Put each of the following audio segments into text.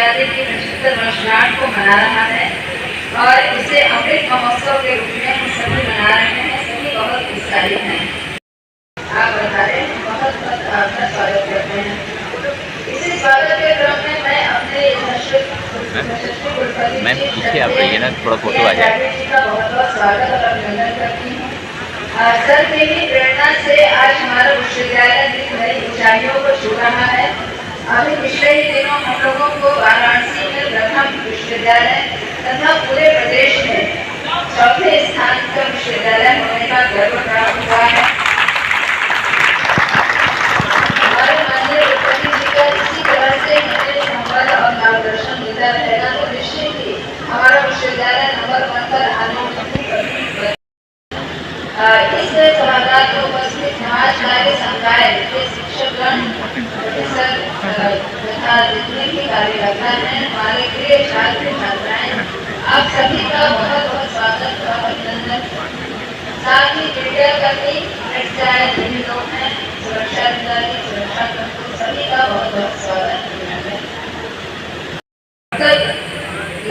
आज़ादी की 75 वर्षगांठ को मना रहा है और इसे अमृत महोत्सव के रूप में हम सभी मना रहे हैं। सभी बहुत उत्साहित हैं। आप बता रहे हैं, बहुत बहुत आपका स्वागत करते हैं। इसी स्वागत के क्रम में मैं अपने मैम पीछे आप रहिए ना, थोड़ा फोटो आ जाए। का बहुत बहुत स्वागत और अभिनंदन करती हूँ। सर की ही प्रेरणा से आज हमारा विश्वविद्यालय नई ऊंचाइयों को छू रहा है। अभी पिछले ही दिनों हम लोगों को वाराणसी में प्रथम विश्वविद्यालय तथा पूरे प्रदेश में चौथे स्थान का विश्वविद्यालय होने का गर्व प्राप्त हुआ है। हमारे माननीय राष्ट्रपति जी का इसी तरह से हमें संबल और मार्गदर्शन मिलता रहेगा तो निश्चित ही हमारा विश्वविद्यालय नंबर 1 पर आने की इस सभागार में उपस्थित समाज कार्य संकाय के शिक्षकगण, प्रोफेसर तथा जितने भी कार्यकर्ता हैं, हमारे प्रिय छात्र छात्राएं, आप सभी का बहुत बहुत स्वागत और अभिनंदन। साथ ही मीडिया कर्मी, सभी लोग हैं, सुरक्षा अधिकारी, सुरक्षा कर्मी, सभी का बहुत बहुत स्वागत अभिनंदन।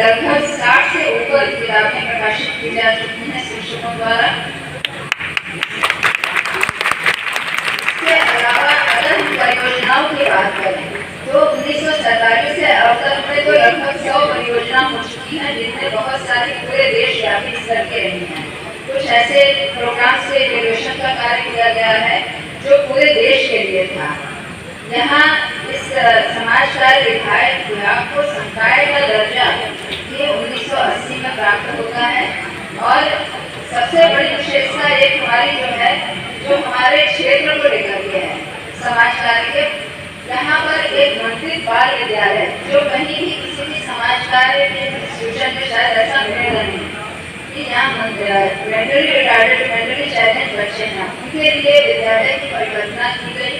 लगभग 60 से ऊपर किताबें प्रकाशित की जा चुकी हैं शिक्षकों द्वारा। परियोजनाओं की बात करें तो 1947 से अब तक में तो लगभग 100 परियोजना हो चुकी हैं, जिनमें बहुत सारी पूरे देशव्यापी स्तर के रही हैं। कुछ ऐसे प्रोग्राम से इवैल्यूएशन का कार्य किया गया है जो पूरे देश के लिए था। यहाँ इस समाज कार्य विभाग को संकाय का दर्जा ये 1980 में प्राप्त होता है। और सबसे बड़ी विशेषता एक हमारी जो हमारे क्षेत्र को लेकर के है समाज कार्य के, यहाँ पर एक मंत्रित बाल विद्यालय जो कहीं भी किसी भी समाज कार्य के इंस्टीट्यूशन में शायद ऐसा मिलेगा नहीं कि यहाँ मेंटली रिटार्डेड, मेंटली चैलेंज बच्चे हैं, उनके लिए विद्यालय की परिकल्पना की गई।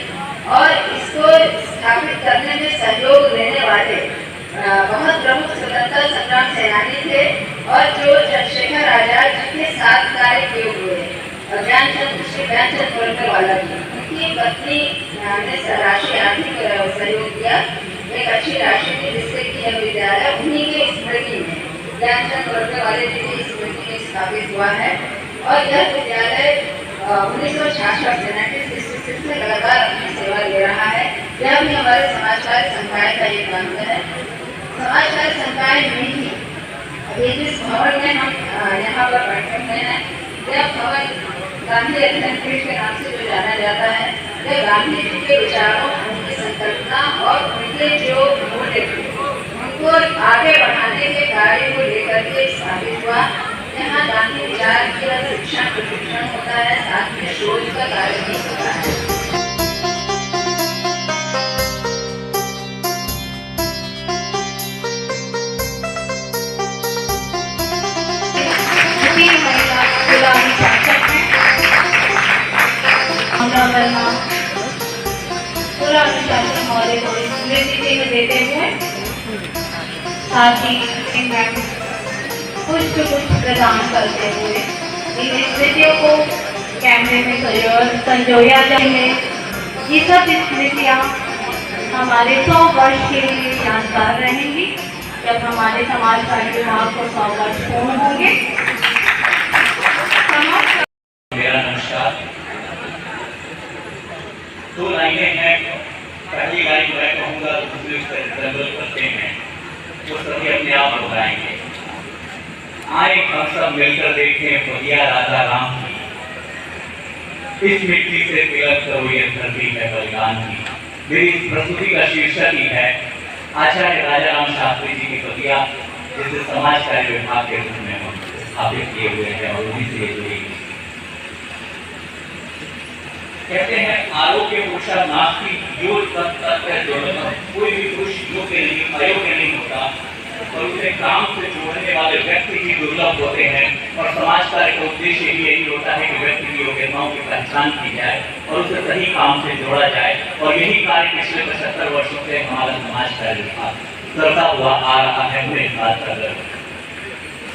और इसको स्थापित करने में सहयोग देने वाले बहुत प्रमुख स्वतंत्रता संग्राम सेनानी थे और जो चंद्रशेखर आजाद जी के साथ कार्य किए हुए ज्ञानचंद गोलकर वाला जी, उनकी पत्नी ने राशि आर्थिक सहयोग दिया, एक अच्छी राशि थी जिससे कि यह विद्यालय उन्हीं के स्मृति में, ज्ञानचंद गोलकर वाले जी की स्मृति में स्थापित हुआ है। और यह विद्यालय 1966 से 1966 में लगातार अपनी सेवा ले रहा है। यह भी हमारे समाज कार्य संकाय का एक अंग है। समाज कार्य संकाय में ही अभी जिस भवन में हम यहाँ पर बैठे हुए हैं, यह भवन गांधी अध्ययन पीठ के नाम से जो जाना जाता है, यह गांधी जी के विचारों, उनकी संकल्पना और उनके जो मूल्य थे उनको आगे बढ़ाने के कार्य को लेकर के स्थापित हुआ। यहाँ गांधी विचार की शिक्षण प्रशिक्षण होता है, साथ में शोध का कार्य भी होता है। पूरा अनुशासन महोदय को स्मृति को देते हुए साथ ही पुष्प प्रदान करते हुए इन स्मृतियों को कैमरे में संजोया जाए। ये सब स्मृतियाँ हमारे 100 वर्ष के लिए यादगार रहेंगी जब हमारे समाज कार्य विभाग को 100 वर्ष पूर्ण होंगे। मेरा नमस्कार। 2 लाइनें हैं, पहली लाइन मैं कहूँगा, दूसरी करते हैं, वो सभी अपने आप बताएंगे। आए हम सब मिलकर देखें बढ़िया राजा राम की, इस मिट्टी से तिलक करो ये धरती है बलिदान की। मेरी प्रस्तुति का शीर्षक ही है आचार्य राजा राम शास्त्री जी की पतिया, जिसे समाज कार्य विभाग के रूप में हम स्थापित किए हुए हैं और उन्हीं से जुड़ी। कहते हैं आरोग्य पुरुषा नास्ति योग तत्व दुर्लभम, कोई भी पुरुष योग्य नहीं, अयोग्य नहीं होता, और उसे काम से जोड़ने वाले व्यक्ति ही दुर्लभ होते हैं। और समाज कार्य का उद्देश्य ही यही होता है कि व्यक्ति की योग्यताओं की पहचान की जाए और उसे सही काम से जोड़ा जाए। और यही कार्य पिछले 75 वर्षों से हमारा समाज कार्य विभाग करता हुआ आ रहा है। मैं इस बात का गर्व।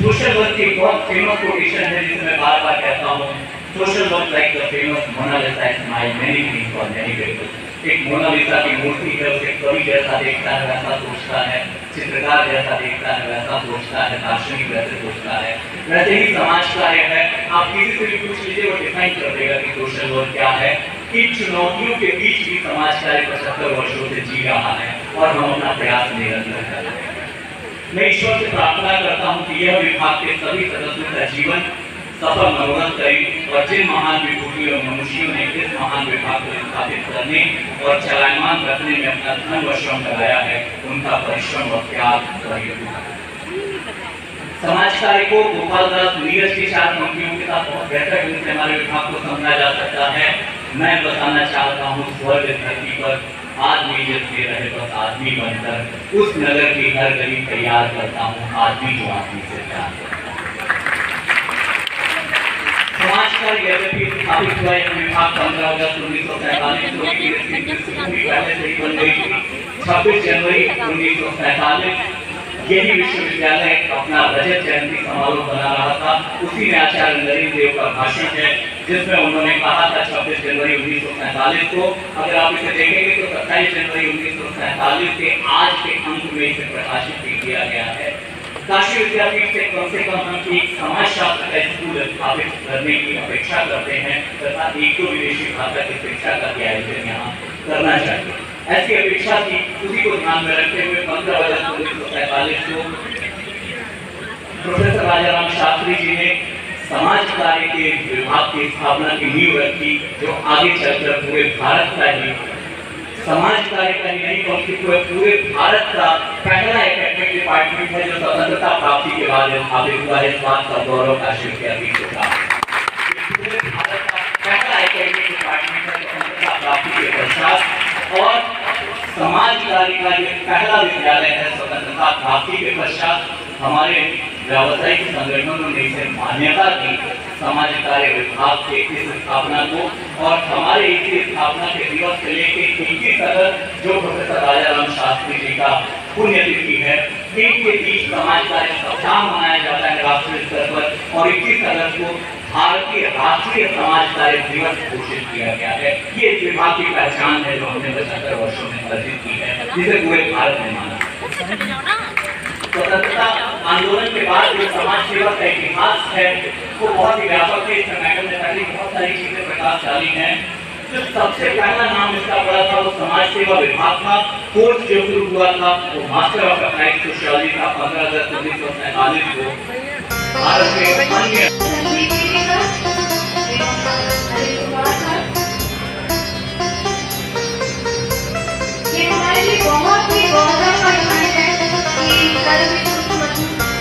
सोशल वर्क की बहुत फेमस कोटेशन है जिसे मैं बार बार कहता हूँ, social work like the famous Mona Lisa smile many things for many people. एक मोनालिसा की मूर्ति है, उसे कवि जैसा देखता है, ऐसा सोचता है, चित्रकार जैसा देखता है वैसा सोचता है, दार्शनिक वैसे सोचता है, वैसे ही समाज कार्य है। आप किसी से भी पूछ लीजिए, वो डिफाइन कर देगा कि सोशल वर्क क्या है। इन चुनौतियों के बीच भी समाज कार्य 75 वर्षों से जी रहा है और हम अपना प्रयास निरंतर कर रहे हैं। मैं ईश्वर से प्रार्थना करता हूँ कि यह विभाग के सभी सदस्यों का जीवन सफल मनोरथ करें और जिन महान विभूतियों और मनुष्यों ने इस महान विभाग को स्थापित करने और चलायमान रखने में अपना धन व श्रम लगाया है, उनका परिश्रम और त्याग और समाज कार्य को गोपाल दास नीरज की 4 पंक्तियों के साथ बहुत बेहतर ढंग से हमारे विभाग को समझा जा सकता है। मैं बताना चाहता हूँ, स्वर्ग धरती पर आदमी जिसके रहे बस आदमी बनकर उस नगर की हर गली तैयार करता हूँ, आदमी जो आदमी से प्यार करता है। समाज कार्य यद्यपि स्थापित हुआ यह विभाग 15 अगस्त 1947 को पहले से ही बन गई थी। 26 जनवरी 1947 यही विश्वविद्यालय अपना रजत जयंती समारोह बना रहा था। उसी में आचार्य नरेंद्र देव का भाषण है, जिसमें उन्होंने कहा था 26 जनवरी 1947 को, अगर आप इसे देखेंगे तो 27 जनवरी 1947 के आज के अंक में इसे प्रकाशित किया गया है। काशी विद्यापीठ से कम हम एक समाज शास्त्र का स्कूल स्थापित करने की अपेक्षा करते हैं तथा एक तो विदेशी भाषा की शिक्षा का आयोजन यहाँ करना चाहिए। ऐसी अपेक्षा थी, उसी को ध्यान में रखते हुए 15 अगस्त 1947 को प्रोफेसर राजाराम शास्त्री जी ने समाज कार्य के विभाग की स्थापना की नींव रखी, जो आगे चलकर पूरे भारत का ही समाज कार्य का ही नहीं बल्कि पूरे भारत का पहला एकेडमिक डिपार्टमेंट है, जो स्वतंत्रता प्राप्ति के बाद स्थापित हुआ है। इस बात का गौरव काशी विद्यापीठ को था। पूरे भारत का पहला एकेडमिक डिपार्टमेंट है स्वतंत्रता प्राप्ति के पश्चात, और समाज कार्य का जो पहला विद्यालय है स्वतंत्रता प्राप्ति के पश्चात। हमारे व्यावसायिक संगठनों ने इसे मान्यता दी समाज कार्य विभाग के इस स्थापना को, और हमारे इस स्थापना के दिवस से लेकर 21 अगस्त जो प्रोफेसर राजाराम शास्त्री जी का पुण्यतिथि है, इनके बीच समाज कार्य सप्ताह मनाया जाता है राष्ट्रीय स्तर पर, और 21 अगस्त को भारतीय राष्ट्रीय समाज कार्य दिवस घोषित किया गया है। ये इस विभाग की पहचान है जो हमने 75 वर्षों में अर्जित की है, जिसे पूरे भारत ने माना। स्वतंत्रता आंदोलन के बाद जो समाज सेवा का इतिहास है वो बहुत ही व्यापक है। इस मैडम ने पहले बहुत सारी चीजें प्रकाश डाली हैं। जो सबसे पहला नाम इसका पड़ा था वो समाज सेवा विभाग था। कोर्स जो शुरू हुआ था वो मास्टर ऑफ अप्लाइड सोशियोलॉजी था 15 अगस्त 1947 को। भारत के अन्य हमारे लिए बहुत ही गौरव का क्षण है कि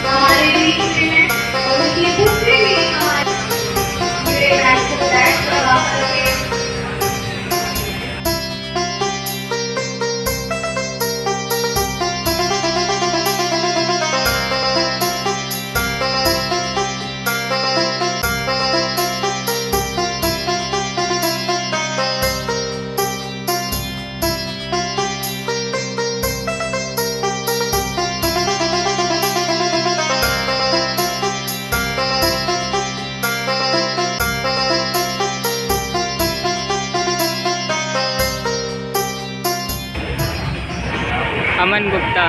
हमारे बीच में है, और उनकी पुत्री भी हमारे अमन गुप्ता।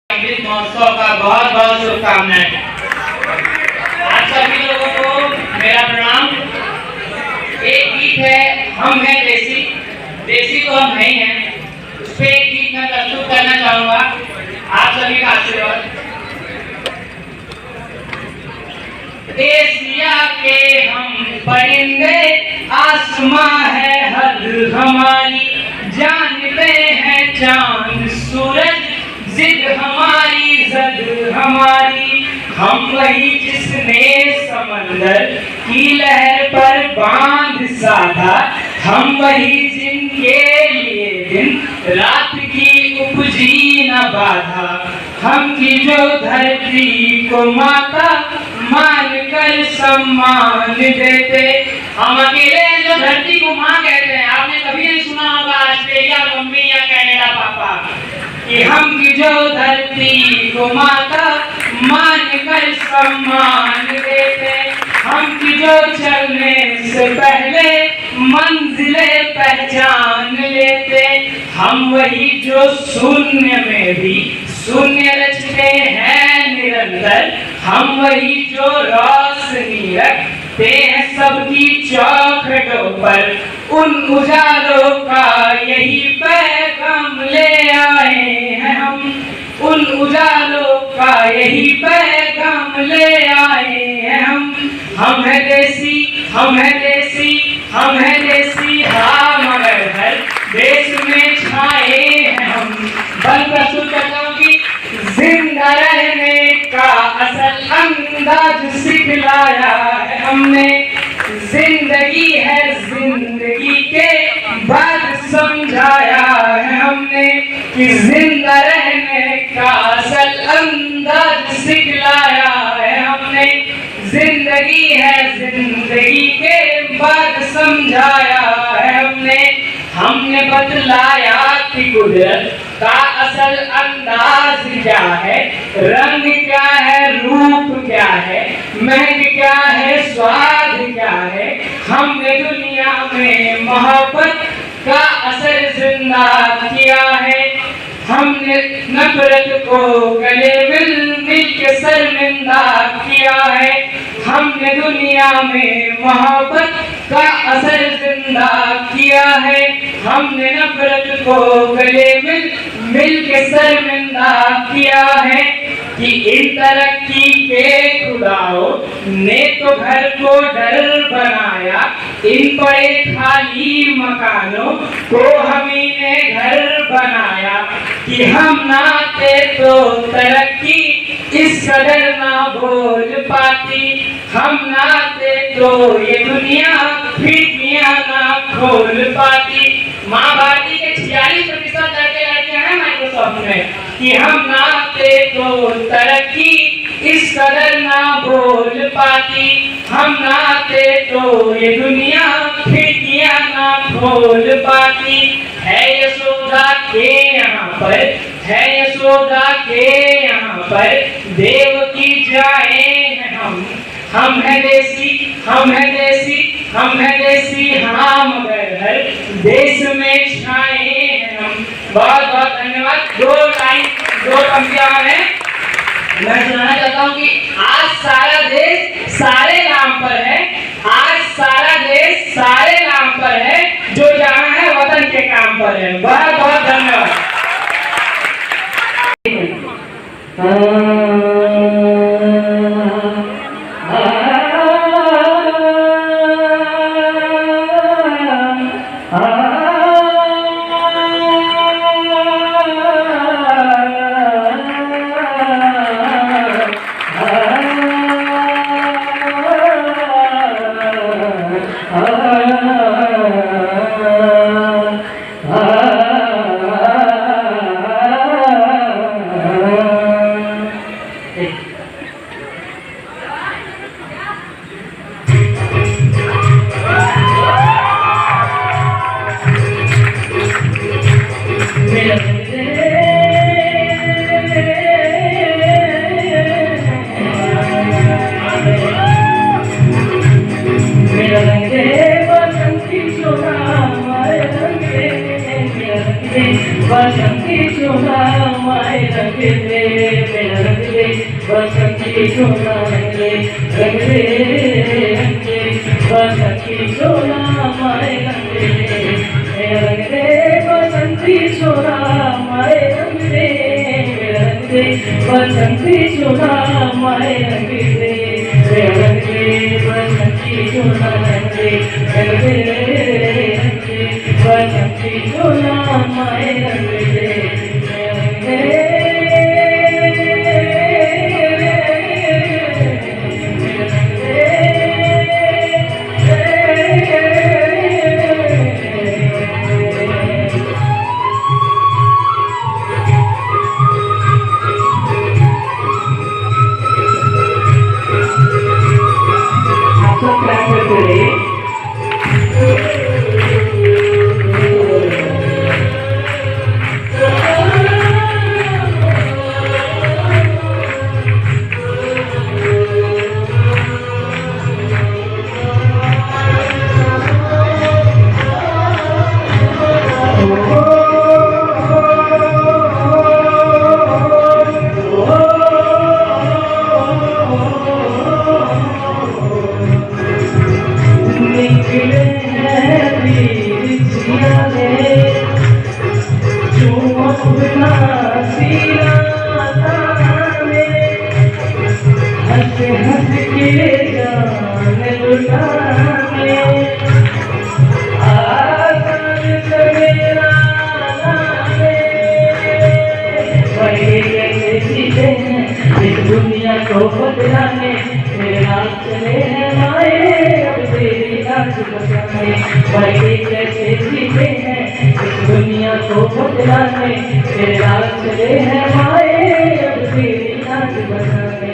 अमृत महोत्सव का बहुत बहुत शुभकामनाएं। आप सभी लोगों को मेरा प्रणाम। एक गीत है हम हैं देसी, देसी तो हम नहीं हैं, उस पे एक गीत मैं प्रस्तुत करना चाहूंगा। आप सभी का आशीर्वाद। एशिया के हम परिंदे, आसमां है हद हमारी, जानते हैं चांद सूरज, जिद हमारी जद हमारी। हम वही जिसने समंदर की लहर पर बांध साधा, हम वही जिनके लिए दिन रात की उपजी न बाधा। हम की जो धरती को माता मान कर सम्मान देते, हम अकेले हैं जो धरती को माँ कहते हैं। आपने कभी नहीं सुना होगा ऑस्ट्रेलिया मम्मी या कनाडा पापा, कि हम की जो धरती को माता मान कर सम्मान देते, हम की जो चलने से पहले मंजिले पहचान लेते। हम वही जो शून्य में भी शून्य रचते हैं निरंतर, हम वही जो रोशनी रखते हैं सबकी चौखटों पर। उन उजालों का यही पैगाम ले आए हैं हम, उन उजालों का यही पैगाम ले आए हैं हम। हम है देसी, हम है देसी, हम है देसी, हाँ मगर हर देश में छाए हैं हम। बल प्रस्तुत करता हूँ कि जिंदा रहने का असल अंदाज सिखलाया है हमने। जिंदगी है जिंदगी के बाद समझाया है हमने, कि जिंदा रहने का असल अंदाज सिखलाया है हमने। जिंदगी है जिंदगी के बाद समझाया है हमने। हमने बतलाया कि कुदरत का असल अंदाज क्या है, रंग क्या है, रूप क्या है, महक क्या है, स्वाद क्या है। हमने दुनिया में मोहब्बत का असर जिंदा किया है। हमने नफरत को गले मिल मिल के शर्मिंदा किया है। हमने दुनिया में मोहब्बत का असर जिंदा किया है। हमने नफरत को गले मिल मिल के शर्मिंदा किया है, कि इन तरक्की के खुदाओं ने तो घर को डर बनाया, इन पड़े खाली मकानों को हमी ने घर बनाया। कि हम नाते तो तरक्की इस कदर ना बोल पाती, हम नाते तो ये दुनिया खिड़कियां ना खोल पाती। माँ भारती के 46% लड़के हैं माइक्रोसॉफ्ट में, कि हम नाते तो तरक्की इस कदर ना बोल पाती, हम नाते तो ये दुनिया खिड़कियां ना खोल पाती। है यशोदा के यहाँ पर, है यशोदा के यहाँ पर देवकी जाए हैं हम है देसी, हम है देसी, हम है देसी, हाँ मगर हर देश में छाए हैं हम। बहुत बहुत धन्यवाद। दो पंक्तियां हैं, मैं सुनाना चाहता हूँ कि आज सारा देश सारे नाम पर है, आज सारा देश सारे नाम पर है, जो जहाँ है वतन के काम पर है। बहुत बहुत धन्यवाद। बसंती चुना माए रंग दे मेरा रंग दे बसंती चुना रंग दे बसंती चुना माए रंग दे मेरा रंग दे बसंती चुना माए रंग दे मेरा रंग दे बसंती चुना माए रंग दे मेरा रंग दे बसंती चुना रंग दे बसंती चुना माए रंग दे दुनिया को बदलाने मेरे हाथ चले हैं माए अब तेरी नाच बजाने बड़े कैसे जीते हैं इस दुनिया को बदलाने मेरे हाथ चले हैं माए अब तेरी नाच बजाने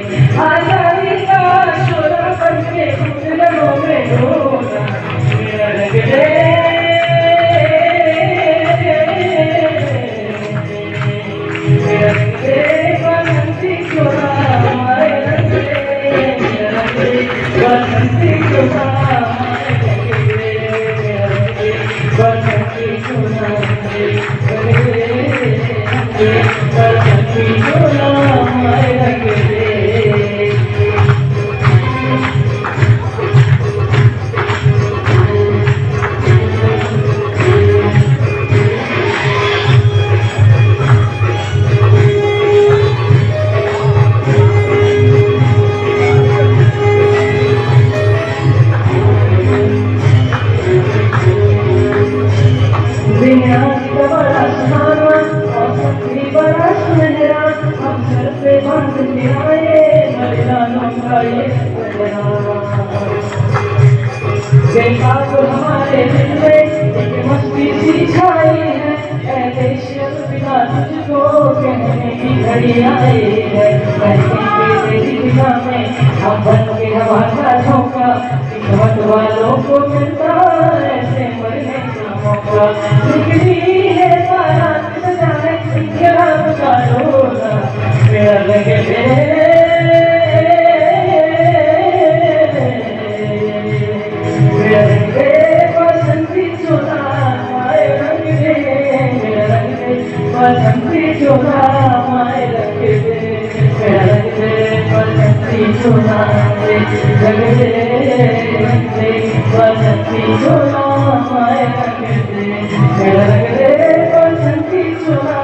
आजादी का शोरा बन के गुजरों में ढोला मेरा रंग दे मेरा रंग दे बसंती चुना माए रंग दे मेरा रंग दे बसंती चुना माए रंग दे मेरा रंग दे बसंती चुना रंग दे बसंती चुना माए रंग दे देखा तो हमारे दिल में एक मस्ती सी छाई है ऐसे शब्द बिना तुझको कहने की घड़ी आई है तेरी दिशा में हम बन के हवा का झोंका किस्मत वालों को मिलता ऐसे मरने का मौका निकली है बारात सजाने खिलाफ का रोना मेरा रंग दे बसंती चुना माए रंग दे मेरा रंग दे बसंती चुना माए रंग दे मेरा रंग दे बसंती चुना रंग दे बसंती चुना माए रंग दे मेरा रंग दे बसंती चुना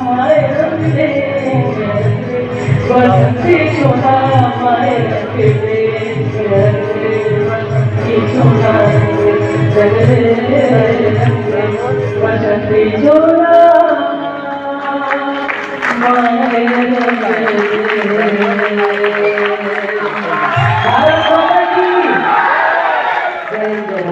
माए रंग दे बसंती सोना हमारे अकेले बसंती सोना बसंती सोना भारत माता की जय जय।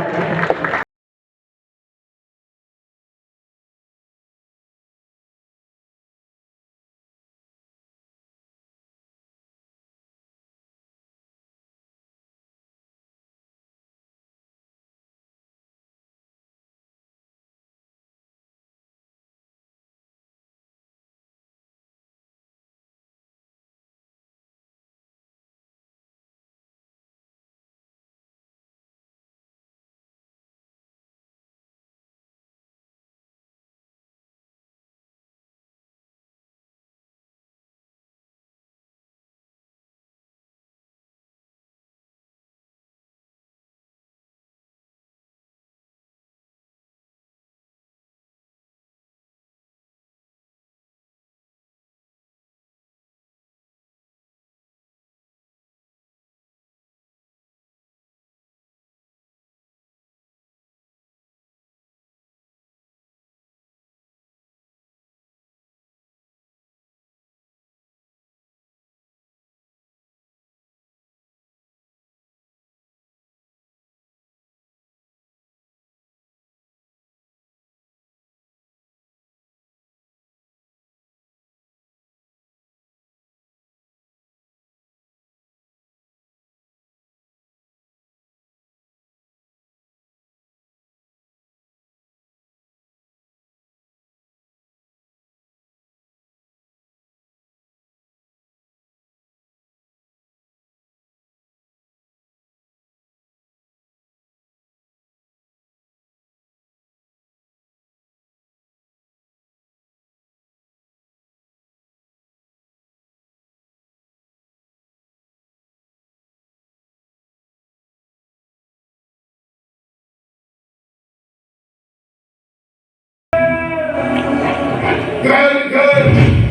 घर घर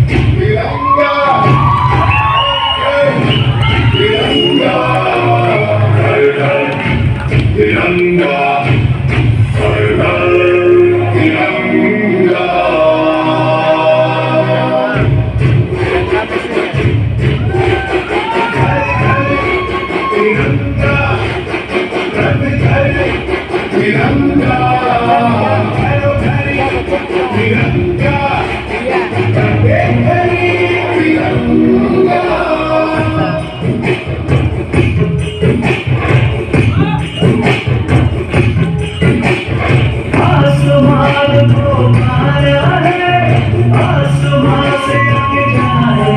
तिरंगा, तिरंगा, घर घर तिरंगा, घर घर तिरंगा। तिरंगा, घर घर तिरंगा, तिरंगा, आसमान को मारा है, आसमान से जाए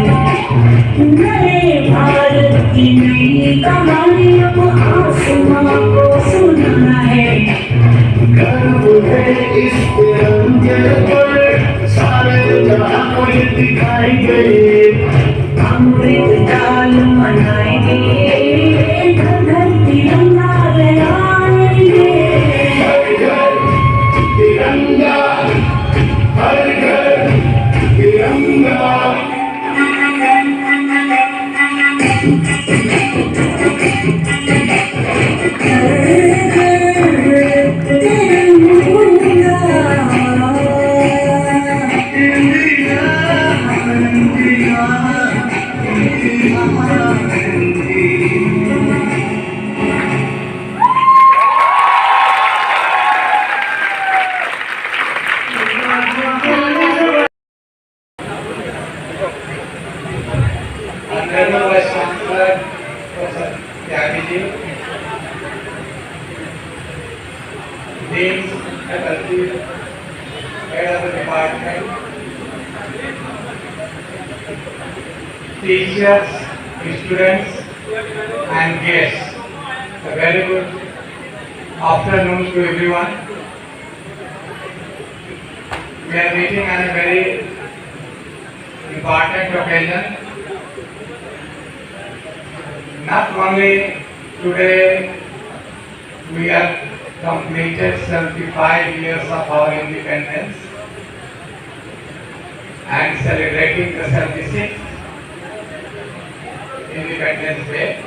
नए भारत की नई कहानी अब आसमान को सुनाना है। गर्व है इस तिरंगे पर, सारे जहां को ये दिखाई गए। अमृत काल मनाएंगे, घर घर तिरंगा लहराएंगे। हर घर तिरंगा, हर घर तिरंगा। Honorable Vice Chancellor, Professor Tyagi, Deans, faculty, head of the department, teachers, students, and guests. A very good afternoon to everyone. We are meeting on a very important occasion. Not only today we have completed 75 years of our independence and celebrating the 76th, Independence Day,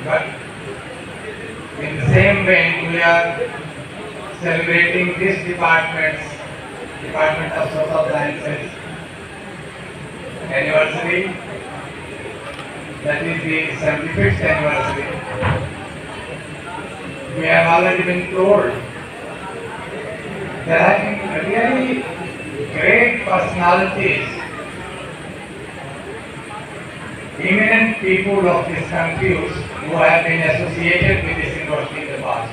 but in the same vein we are celebrating this Department of Social Sciences anniversary, that is the 75th anniversary. We have already been told there have been really great personalities, eminent people of this country who have been associated with this university in the past.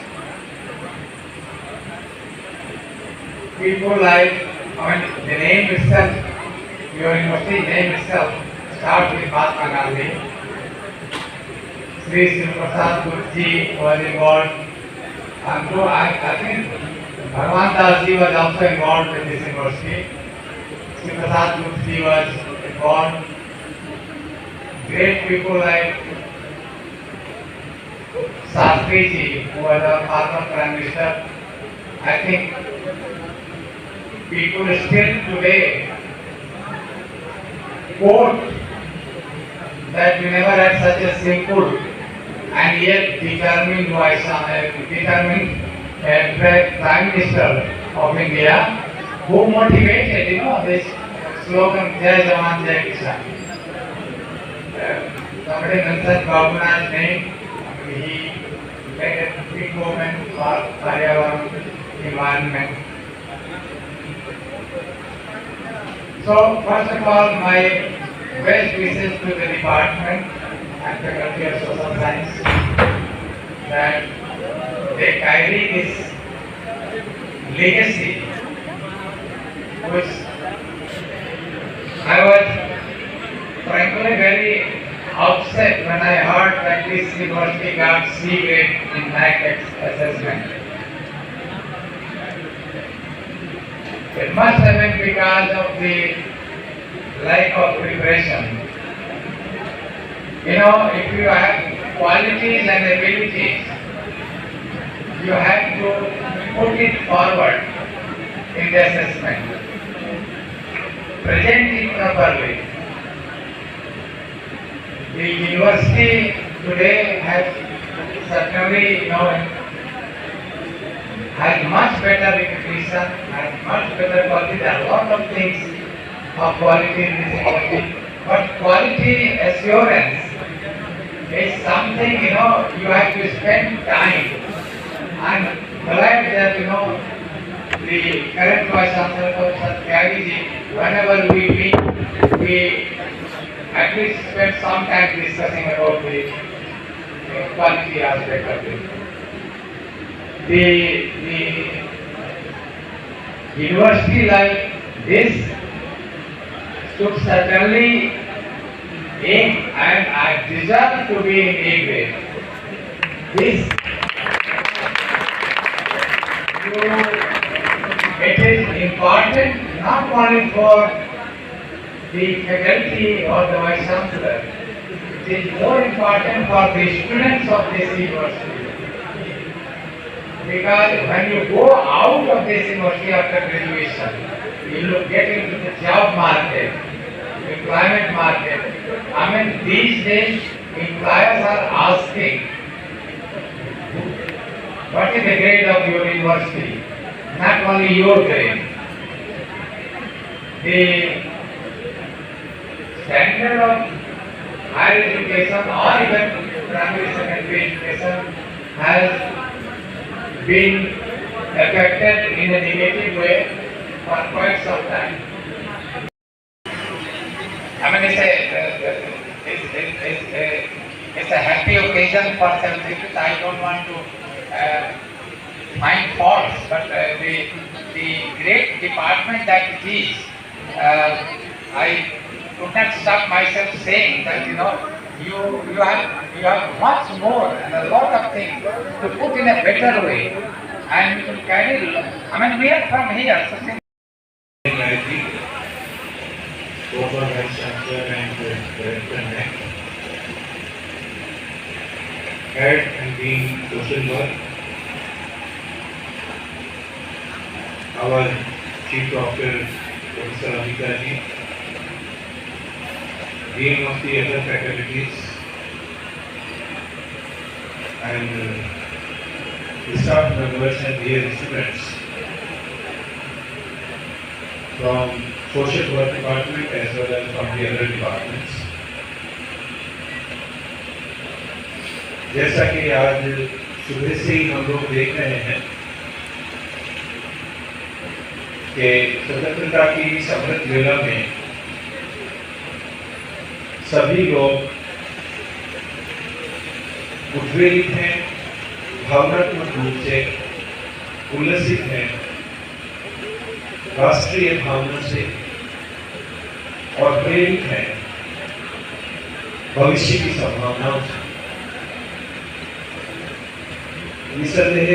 People like, the name itself, your university name itself, starts with Mahatma Gandhi. Sri Prasad Gurji was involved, and so I think Bhagwan Das ji was also involved in this university. Sri Prasad Gurji was involved. Great people like Shastri ji, who was our former Prime Minister. I think people still today quote that we never had such a simple and yet determined Prime Minister of India, who motivated, this slogan Jai Jawan Jai Kisan. Somebody mentioned Babuna's name. He made a big movement for Paryavaran environment. So first of all, my best wishes to the department and Faculty of Social Science that they carry this legacy, which I was frankly very upset when I heard that this university got C grade in NAAC assessment. It must have been because of the lack of preparation. If you have qualities and abilities, you have to put it forward in the assessment. Present it properly. The university today has certainly, has much better recognition, has much better quality. There are a lot of things of quality in this university, but quality assurance is something, you have to spend time. I'm glad that, the current Vice Chancellor, Professor Tyagi, whenever we meet, we at least spend some time discussing about the quality aspect of it. The university like this should certainly aim, and I deserve to be in A grade. It is important not only for the faculty or the Vice Chancellor, it is more important for the students of this university. Because when you go out of this university after graduation, you will get into the job market, employment market. These days, employers are asking, what is the grade of your university? Not only your grade. The standard of higher education or even primary secondary education has been affected in a negative way for quite some time. It's a happy occasion for celebrations. I don't want to find faults, but the great department that it is, I could not stop myself saying that you have much more and a lot of things to put in a better way, and we can carry. We are from here. So former Vice Chancellor and Director NAAC, Head and Dean Social Work, our Chief Doctor Professor Amita ji, Dean of the other faculties, and the staff members and dear students from social work department as well as from the other departments. जैसा कि आज सुबह से ही हम लोग देख रहे हैं कि स्वतंत्रता की इस अमृत वेला में सभी लोग उद्वेलित हैं, भावनात्मक रूप से उल्लसित हैं, राष्ट्रीय भावना से और प्रेरित हैं भविष्य की संभावनाओं से। निसंदेह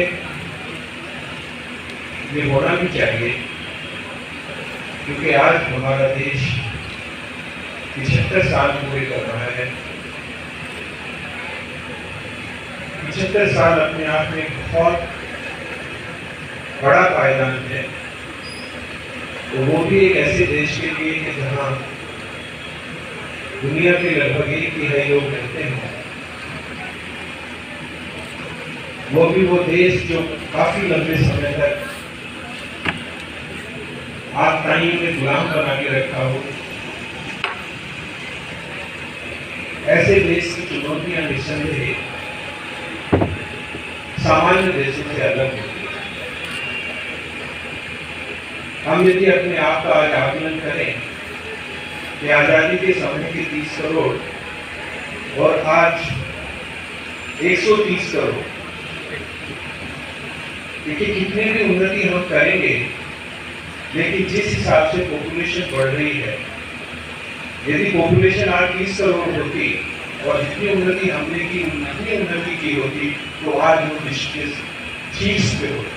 ये होना भी चाहिए, क्योंकि आज हमारा देश 75 साल पूरे कर रहा है। 75 साल अपने आप में बहुत बड़ा पायदान है, तो वो भी एक ऐसे देश के लिए कि जहाँ दुनिया के लगभग 1 तिहाई लोग रहते हैं, वो भी वो देश जो काफी लंबे समय तक आत्माई में गुलाम बना के रखा हो, ऐसे देश की चुनौतियां निसंदेह सामान्य देशों से अलग होती है। हम यदि अपने आप का आज आकलन करें कि आजादी के समय के 30 करोड़ और आज 130 करोड़, देखिए कितनी भी उन्नति हम करेंगे, लेकिन जिस हिसाब से पॉपुलेशन बढ़ रही है, यदि पॉपुलेशन आज 30 करोड़ होती और जितनी उन्नति हमने की उतनी उन्नति की होती, तो आज वो विश्व के शीर्ष पे होती।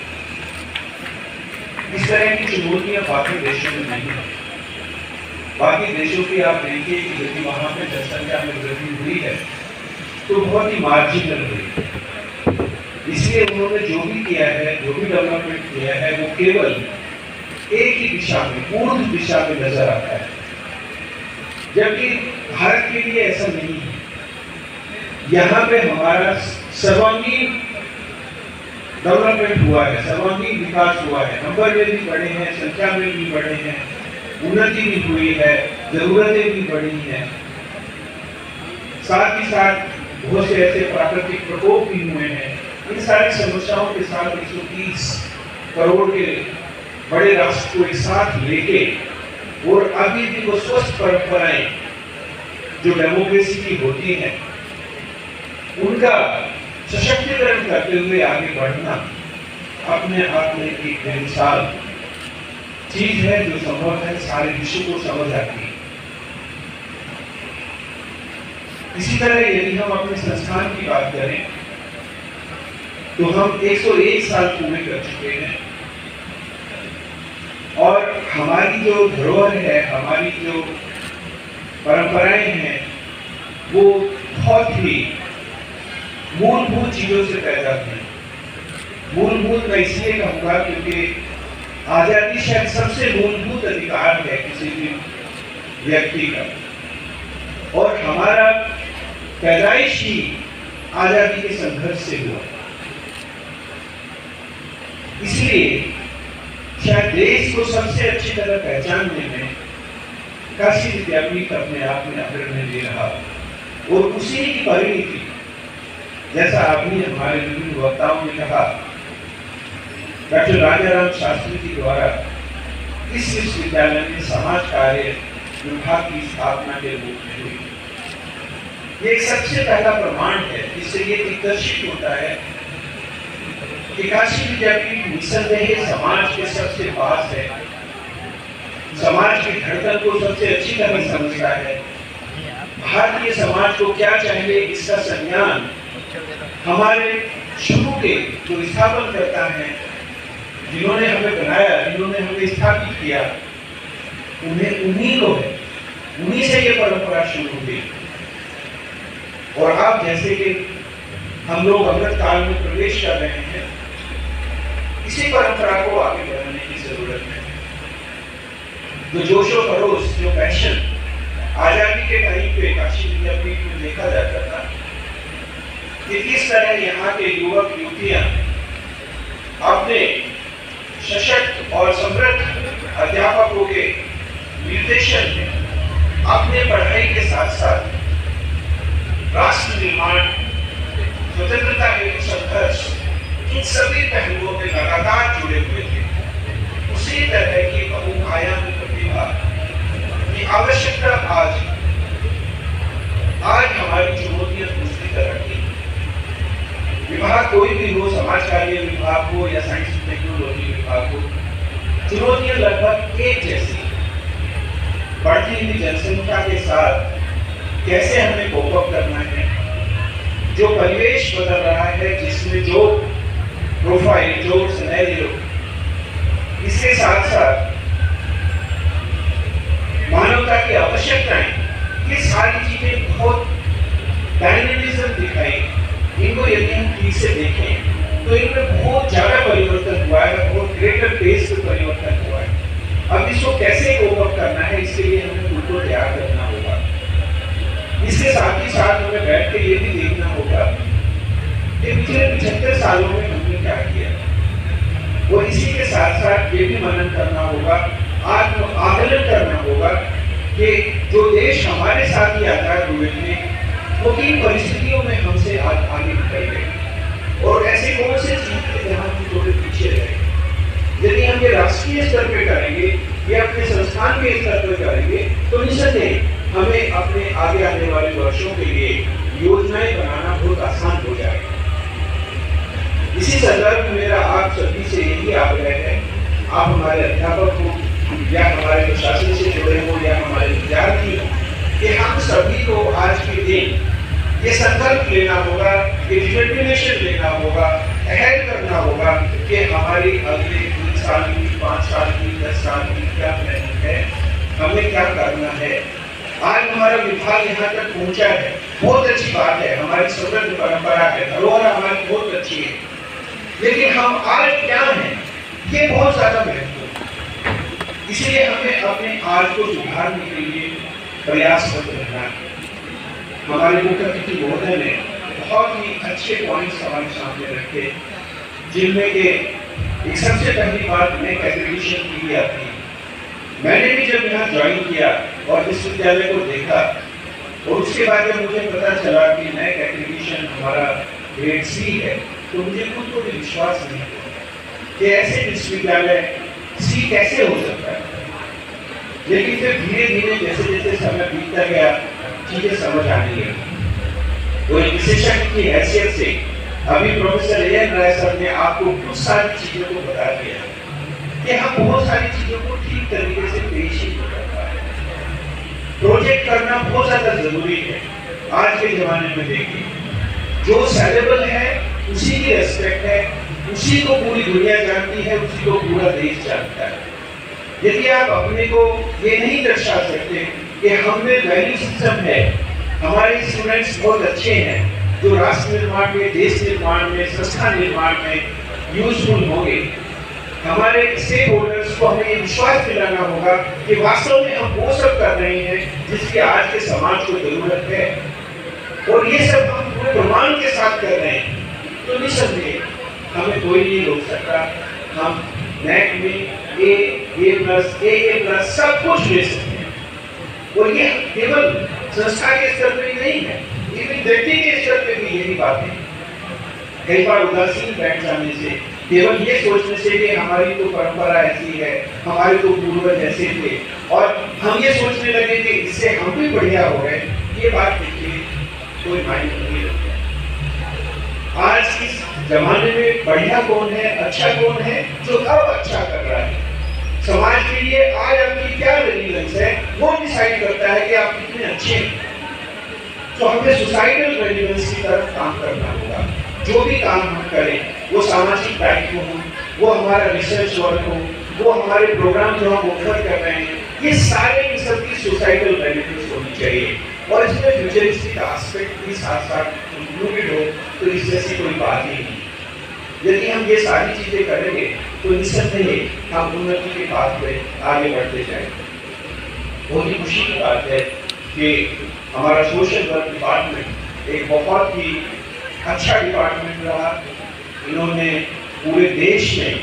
इस तरह की चुनौतियां बाकी देशों में नहीं है। बाकी देशों की आप देखिए कि यदि वहां पे जनसंख्या में वृद्धि हुई है तो बहुत ही मार्जिनल हुई है। इसलिए उन्होंने जो भी किया है, जो भी डेवलपमेंट किया है, वो केवल एक ही दिशा में, पूर्व दिशा में नजर आता है, जबकि भारत के लिए ऐसा नहीं है। यहाँ पे हमारा सर्वांगीण डेवलपमेंट हुआ है, सर्वांगीण विकास हुआ है, नंबर में भी बढ़े हैं, संख्या में भी बढ़े हैं, उन्नति भी हुई है, जरूरतें भी बढ़ी हैं, साथ ही साथ बहुत से ऐसे प्राकृतिक प्रकोप भी हुए हैं। इन सारी समस्याओं के साथ 130 करोड़ के बड़े राष्ट्र को एक साथ लेके और अभी भी वो स्वस्थ परंपराएं जो डेमोक्रेसी की होती हैं, उनका सशक्तिकरण करते हुए आगे बढ़ना अपने आप में एक बेमिसाल चीज है, जो संभव है सारे विश्व को समझ आती है। इसी तरह यदि हम अपने संस्थान की बात करें तो हम 101 साल पूरे कर चुके हैं और हमारी जो धरोहर है, हमारी जो परंपराएं हैं, वो बहुत ही मूलभूत चीजों से पैदा हुई। मूलभूत मैं इसलिए कहूँगा क्योंकि आजादी शायद सबसे मूलभूत अधिकार है किसी भी व्यक्ति का, और हमारा पैदाइश ही आजादी के संघर्ष से हुआ। इसलिए शायद देश को सबसे अच्छी तरह पहचानने में काशी विद्यापीठ अपने आप में अग्रणी ले रहा, और उसी की परिणति, जैसा अभी हमारे विभिन्न वक्ताओं ने कहा, डॉक्टर राजाराम शास्त्री जी द्वारा इस विश्वविद्यालय में समाज कार्य विभाग की स्थापना के रूप में हुई। ये एक सबसे पहला प्रमाण है, जिससे ये दिग्दर्शित होता है कि काशी विद्यापीठ निसंदेह समाज के सबसे पास है, समाज की धड़कन को सबसे अच्छी तरह समझता है। भारतीय समाज को क्या चाहिए, इसका संज्ञान हमारे शुरू के जो स्थापन करता है, जिन्होंने हमें बनाया, जिन्होंने हमें स्थापित किया, उन्हीं को है, उन्हीं से ये परंपरा शुरू हुई। और आप जैसे कि हम लोग अमृत काल में प्रवेश कर रहे हैं, इसी परंपरा को आगे बढ़ाने की जरूरत है। जो जोशो खरोश, जो पैशन आजादी के टाइम पे काशी विद्यापीठ में देखा जाता था, कि किस तरह यहाँ के युवक युवतियां अपने सशक्त और समृद्ध अध्यापकों के निर्देशन में अपने पढ़ाई के साथ साथ राष्ट्र निर्माण, स्वतंत्रता हेतु संघर्ष, इन सभी पहलुओं में लगातार जुड़े हुए थे। उसी तरह की बहुआयामी प्रतिभा की आवश्यकता आज हमारी चुनौतियां दूसरी तरह की। विभाग कोई भी हो, समाज कार्य विभाग हो या साइंस टेक्नोलॉजी विभाग हो, चुनौतियां लगभग एक जैसी। बढ़ती हुई जनसंख्या के साथ कैसे हमें कोप अप करना है, जो परिवेश बदल रहा है, जिसमें जो प्रोफाइल, जो सिनेरियो, इसके साथ साथ मानवता की आवश्यकताएं, ये सारी चीजें बहुत डायनेमिज्म दिखाई। इनको यदि हम ठीक से देखें तो इनमें बहुत ज्यादा परिवर्तन हुआ है, बहुत ग्रेटर पेस पे परिवर्तन हुआ है। अब इसको कैसे कोप अप करना है, इसके लिए हमें खुद को तैयार करना होगा। इसके साथ ही साथ हमें बैठ के ये भी देखना होगा कि पिछले 75 सालों में हमने क्या किया, और इसी के साथ साथ ये भी मनन करना होगा, आत्म आकलन करना होगा कि जो देश हमारे साथ ही आजाद हुए थे वो किन परिस्थितियों में हमसे आगे निकल गए, और ऐसे कौन से चीज थे जहाँ हम थोड़े पीछे रहे। यदि हम ये राष्ट्रीय स्तर पे करेंगे या अपने संस्थान के स्तर पर करेंगे तो निसंदेह हमें अपने आगे आने वाले वर्षों के लिए योजनाएं बनाना बहुत आसान हो जाएगा। इसी संदर्भ में मेरा आप सभी से यही आग्रह है, आप हमारे अध्यापक हो या हमारे प्रशासन से जुड़े हो या हमारे विद्यार्थी हो, कि हम सभी को आज के दिन ये संकल्प लेना होगा, ये डिटर्मिनेशन लेना होगा, अहद करना होगा कि हमारी अगले 3 साल की, 5 साल की, 10 साल की क्या प्लानिंग है, हमें क्या करना है। आज हमारा विभाग यहाँ तक पहुँचा है, बहुत अच्छी बात है, हमारी समृद्ध परंपरा है, धरोहर हमारी बहुत अच्छी है, लेकिन हम आज क्या हैं ये बहुत ज्यादा महत्वपूर्ण है। इसलिए हमें अपने आज को सुधारने के लिए प्रयासरत रहना है। हमारे मुख्य अतिथि महोदय ने बहुत ही अच्छे पॉइंट्स हमारे सामने रखे, जिनमें के एक सबसे पहली बात नेक एक्रीडिटेशन की भी आती है। मैंने भी जब यहाँ ज्वाइन किया और इस विद्यालय को देखा और उसके बाद जब मुझे पता चला कि नेक एक्रीडिटेशन हमारा ग्रेड सी है, तो मुझे खुद को भी विश्वास नहीं हुआ कि ऐसे विश्वविद्यालय सी कैसे हो सकता है। लेकिन फिर धीरे धीरे जैसे जैसे समय बीतता गया चीजें समझ आने लगी। तो एक विशेषज्ञ की हैसियत से अभी प्रोफेसर ए.एन. राय सर ने आपको बहुत सारी चीजों को बता दिया कि हम बहुत सारी चीजों को ठीक तरीके से पेश ही नहीं कर पा रहे। प्रोजेक्ट करना बहुत ज्यादा जरूरी है। आज के जमाने में देखिए, जो सेलेबल है उसी की रेस्पेक्ट है, उसी को पूरी दुनिया जानती है, उसी को पूरा देश जानता है। यदि आप अपने को ये नहीं दर्शा सकते कि हमें वैल्यू सिस्टम है, हमारे स्टूडेंट्स बहुत अच्छे हैं जो राष्ट्र निर्माण में, देश निर्माण में, संस्था निर्माण में यूजफुल होंगे, हमारे स्टेक होल्डर्स को हमें ये विश्वास दिलाना होगा कि वास्तव में हम वो सब कर रहे हैं जिसकी आज के समाज को जरूरत है, और ये सब हम पूरे प्रमाण के साथ कर रहे हैं, तो निसंदेह हमें कोई नहीं रोक सकता। हम नेक में A+, सब कुछ ले सकते हैं, और ये केवल संस्था के स्तर पर ही नहीं है, इवन व्यक्ति के स्तर पे भी यही बात है। कई बार उदासीन बैठ जाने से, केवल ये सोचने से कि हमारी तो परंपरा ऐसी है, हमारे तो पूर्वज ऐसे थे, और हम ये सोचने लगे कि इससे हम भी बढ़िया हो गए, ये बात देखिए कोई मायने नहीं रखता। आज इस जमाने में बढ़िया कौन है, अच्छा कौन है, जो अब अच्छा कर रहा है समाज के लिए, आज आपकी क्या रेलिवेंस है, वो डिसाइड करता है कि आप कितने अच्छे हैं। तो हमें सोसाइटल रेलिवेंस की तरफ काम करना होगा। जो भी काम हम करें, वो सामाजिक दायित्व हो, वो हमारा रिसर्च वर्क हो, वो हमारे प्रोग्राम जो हम ऑफर कर रहे हैं, ये सारे इन सब की सोसाइटल बेनिफिट्स होनी चाहिए, और इसमें फ्यूचरिस्टिक एस्पेक्ट भी साथ साथ इंक्लूडेड हो, तो इस जैसी कोई बात ही नहीं। यदि हम ये सारी चीजें करेंगे तो निसंदेह हम उन्नति के पाथ पे आगे बढ़ते जाएंगे। बहुत ही खुशी की बात है कि हमारा सोशल वर्क डिपार्टमेंट एक बहुत ही अच्छा डिपार्टमेंट रहा। इन्होंने पूरे देश में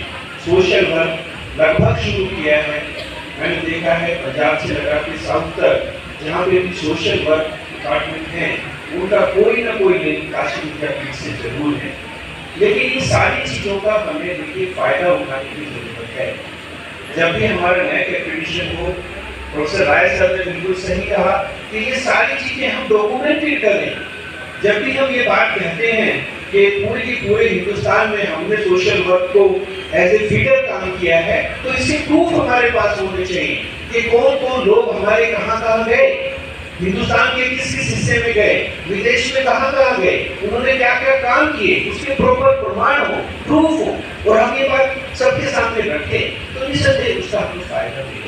सोशल वर्क लगभग शुरू किया है। मैंने देखा है पंजाब से लगा के साउथ तक जहाँ पे भी सोशल वर्क डिपार्टमेंट है उनका कोई ना कोई लिंक काशी विद्यापीठ से जरूर है। लेकिन इन सारी चीज़ों का हमें देखिए फायदा उठाने की जरूरत है। जब भी हमारा नैक एक्रेडिटेशन हो, प्रोफेसर राय साहब ने बिल्कुल सही कहा कि ये सारी चीजें हम डॉक्यूमेंटेड करें। जब भी हम ये बात कहते हैं कि पूरे के पूरे हिंदुस्तान में हमने सोशल वर्क को एज ए फीडर काम किया है, तो इसके प्रूफ हमारे पास होने चाहिए कि कौन कौन लोग हमारे कहाँ गए, हिंदुस्तान के किस किस हिस्से में गए, विदेश में कहाँ गए, उन्होंने क्या क्या काम किए, उसके प्रॉपर प्रमाण हो, प्रूफ हो, और हम ये बात सबके सामने रखें तो निसंदेह उसका हमें फायदा मिलेगा।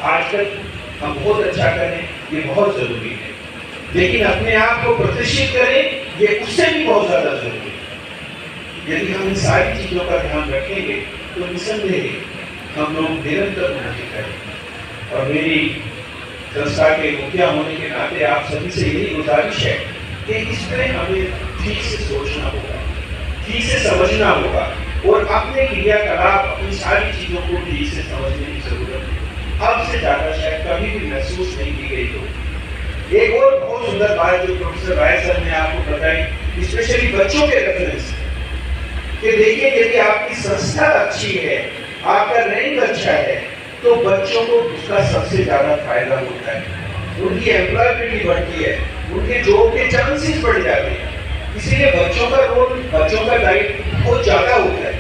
आजकल हम बहुत अच्छा करें ये बहुत जरूरी है, लेकिन अपने आप को प्रतिष्ठित करें ये उससे भी बहुत ज्यादा जरूरी है। यदि हम इन सारी चीजों का ध्यान रखेंगे तो निसंदेह हम लोग निरंतर उन्नति करेंगे। और मेरी संस्था के मुखिया होने के नाते आप सभी से यही गुजारिश है कि इसमें हमें ठीक से सोचना होगा, ठीक से समझना होगा और अपने क्रियाकलाप अपनी सारी चीजों को ठीक से समझने की जरूरत है। अब से ज्यादा शायद कभी भी महसूस नहीं की गई हो। एक और बहुत सुंदर बात जो प्रोफेसर राय सर ने आपको बताई, स्पेशली बच्चों के रेफरेंस, कि देखिए यदि आपकी संस्था अच्छी है, आपका रैंक अच्छा है, तो बच्चों को उसका सबसे ज्यादा फायदा होता है, उनकी एम्प्लॉयबिलिटी बढ़ती है, उनके जॉब के चांसेस बढ़ जाते हैं। इसीलिए बच्चों का रोल, बच्चों का दायित्व बहुत ज्यादा होता है।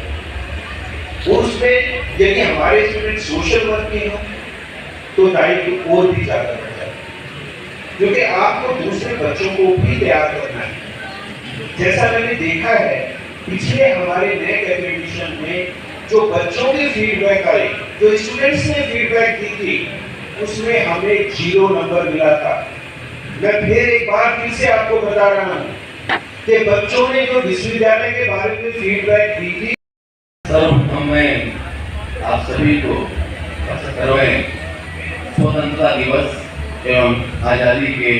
और उसमें यदि हमारे स्टूडेंट सोशल वर्क के हों तो दायित्व और भी ज्यादा बढ़ जाता है, क्योंकि आपको दूसरे बच्चों को भी तैयार करना है। जैसा मैंने देखा है पिछले हमारे नैक एक्रेडिटेशन में जो बच्चों के फीडबैक आए, जो स्टूडेंट्स ने फीडबैक दी थी, उसमें हमें 0 नंबर मिला था। मैं फिर एक बार फिर से आपको बता रहा हूँ कि बच्चों ने जो विश्वविद्यालय के बारे में फीडबैक दी थी। मैं आप सभी को 70वें स्वतंत्रता दिवस एवं आज़ादी के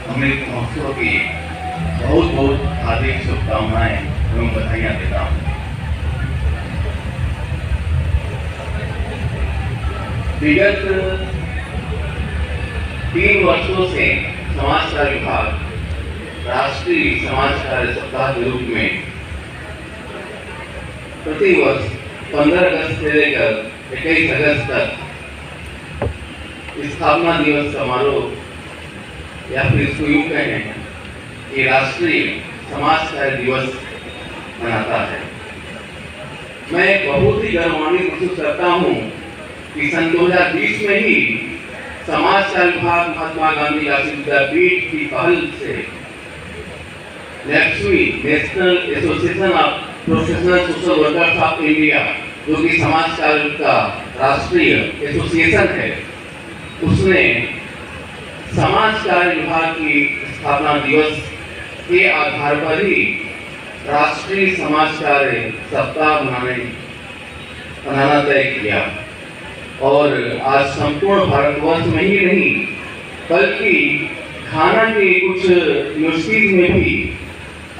अमृत महोत्सव की बहुत बहुत हार्दिक शुभकामनाएं एवं बधाइयाँ देता हूँ। विगत 3 वर्षों से समाज कार्य विभाग राष्ट्रीय समाज कार्य सप्ताह के रूप में प्रति वर्ष 15 अगस्त से लेकर 21 अगस्त तक स्थापना दिवस समारोह या फिर इसको यूं कहें कि राष्ट्रीय समाज कार्य दिवस मनाता है। मैं बहुत ही गौरवान्वित महसूस करता हूँ कि सन 2020 में ही समाज कार्य विभाग महात्मा गांधी राष्ट्रीय विद्यापीठ की पहल से national association of professional social workers of India, जो कि समाज कार्य का राष्ट्रीय एसोसिएशन है, उसने समाज कार्य विभाग की स्थापना दिवस के आधार पर ही राष्ट्रीय समाज कार्य सप्ताह मनाना तय किया। और आज संपूर्ण भारतवर्ष में ही नहीं बल्कि घाना के कुछ यूनिवर्सिटीज में भी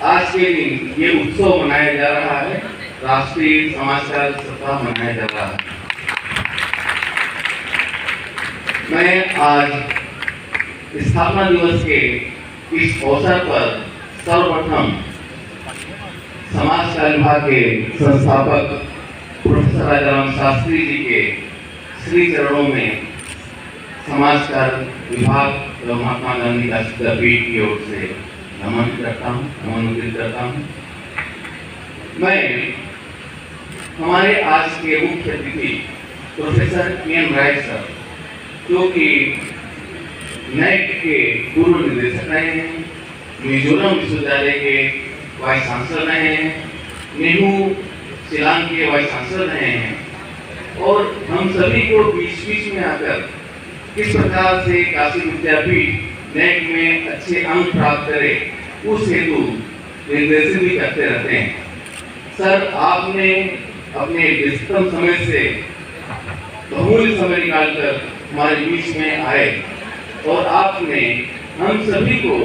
आज के दिन ये उत्सव मनाया जा रहा है, राष्ट्रीय समाज कार्य सप्ताह मनाया जा रहा है। मैं आज स्थापना दिवस के इस अवसर पर सर्वप्रथम समाज कार्य विभाग के संस्थापक प्रोफेसर राजाराम शास्त्री जी के श्री चरणों में समाज कार्य विभाग एवं महात्मा गांधी राष्ट्रीय विद्यापीठ की ओर से नमन करता हूँ, नमन करता हूँ। मैं हमारे आज के मुख्य अतिथि प्रोफेसर के.एन. राय सर, जो कि नैक के पूर्व निदेशक रहे हैं, मिजोरम विश्वविद्यालय के वाइस चांसलर रहे हैं, नेहरू शिलांग के वाइस चांसलर रहे हैं, और हम सभी को बीच बीच में आकर किस प्रकार से काशी विद्यापीठ नैक में अच्छे अंक प्राप्त करे उस हेतु निर्देशित भी करते रहते हैं। सर, आपने अपने व्यस्तम समय से बहुमूल्य समय निकालकर हमारे बीच में आए और आपने हम सभी को